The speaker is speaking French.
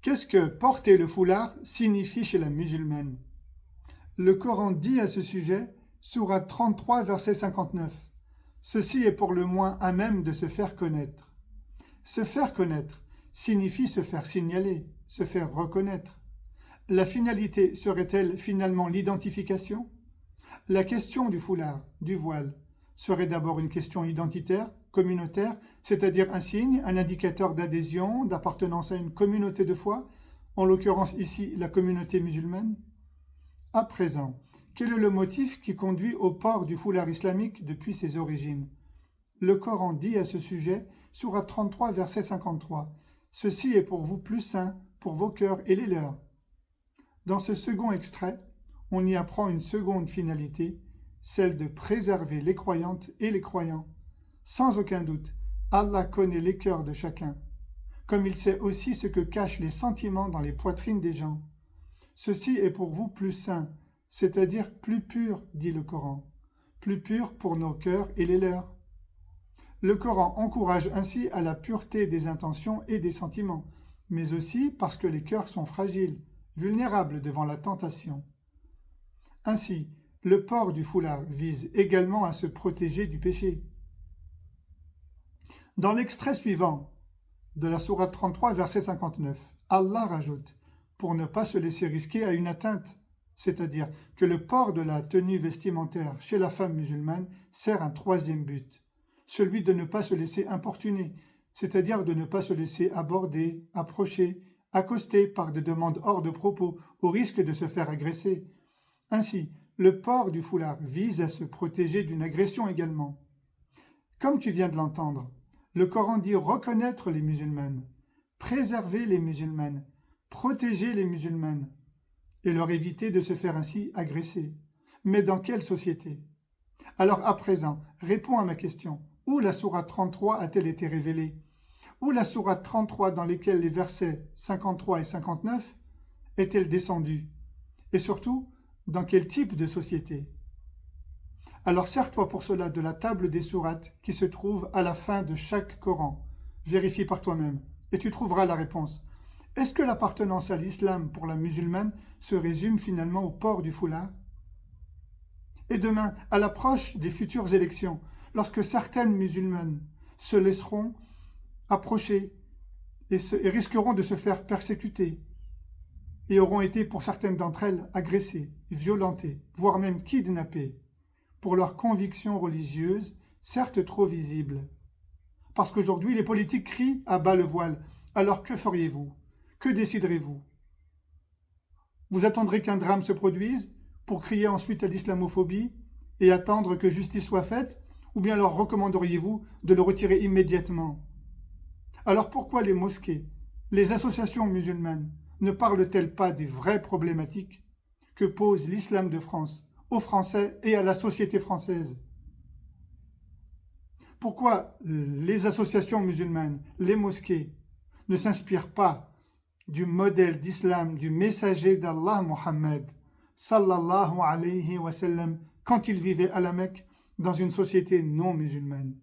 Qu'est-ce que porter le foulard signifie chez la musulmane? Le Coran dit à ce sujet, sourate 33, verset 59. Ceci est pour le moins à même de se faire connaître. Se faire connaître signifie se faire signaler, se faire reconnaître. La finalité serait-elle finalement l'identification? La question du foulard, du voile, serait d'abord une question identitaire, communautaire, c'est-à-dire un signe, un indicateur d'adhésion, d'appartenance à une communauté de foi, en l'occurrence ici la communauté musulmane. À présent, quel est le motif qui conduit au port du foulard islamique depuis ses origines? Le Coran dit à ce sujet, sourate 33, verset 53, « Ceci est pour vous plus saint, pour vos cœurs et les leurs. » Dans ce second extrait, on y apprend une seconde finalité, celle de préserver les croyantes et les croyants. Sans aucun doute, Allah connaît les cœurs de chacun, comme il sait aussi ce que cachent les sentiments dans les poitrines des gens. Ceci est pour vous plus saint, c'est-à-dire plus pur, dit le Coran, plus pur pour nos cœurs et les leurs. Le Coran encourage ainsi à la pureté des intentions et des sentiments, mais aussi parce que les cœurs sont fragiles, vulnérables devant la tentation. Ainsi, le port du foulard vise également à se protéger du péché. Dans l'extrait suivant de la sourate 33, verset 59, Allah rajoute « pour ne pas se laisser risquer à une atteinte », c'est-à-dire que le port de la tenue vestimentaire chez la femme musulmane sert un troisième but, celui de ne pas se laisser importuner, c'est-à-dire de ne pas se laisser aborder, approcher, accoster par des demandes hors de propos, au risque de se faire agresser. Ainsi, le port du foulard vise à se protéger d'une agression également. Comme tu viens de l'entendre, le Coran dit reconnaître les musulmanes, préserver les musulmanes, protéger les musulmanes, et leur éviter de se faire ainsi agresser. Mais dans quelle société? Alors à présent, réponds à ma question. Où la sourate 33 a-t-elle été révélée? Où la sourate 33 dans lesquelles les versets 53 et 59 est-elle descendue? Et surtout, dans quel type de société? Alors sers-toi pour cela de la table des sourates qui se trouve à la fin de chaque Coran. Vérifie par toi-même et tu trouveras la réponse. Est-ce que l'appartenance à l'islam pour la musulmane se résume finalement au port du foulard? Et demain, à l'approche des futures élections, lorsque certaines musulmanes se laisseront approcher et risqueront de se faire persécuter, et auront été pour certaines d'entre elles agressées, violentées, voire même kidnappées, pour leurs convictions religieuses, certes trop visibles. Parce qu'aujourd'hui, les politiques crient à bas le voile. Alors que feriez-vous? Que déciderez-vous? Vous attendrez qu'un drame se produise pour crier ensuite à l'islamophobie et attendre que justice soit faite, ou bien leur recommanderiez-vous de le retirer immédiatement? Alors pourquoi les mosquées, les associations musulmanes ne parlent-elles pas des vraies problématiques que pose l'islam de France aux Français et à la société française? Pourquoi les associations musulmanes, les mosquées, ne s'inspirent pas du modèle d'islam du messager d'Allah Mohammed sallallahu alayhi wa sallam quand il vivait à la Mecque dans une société non musulmane?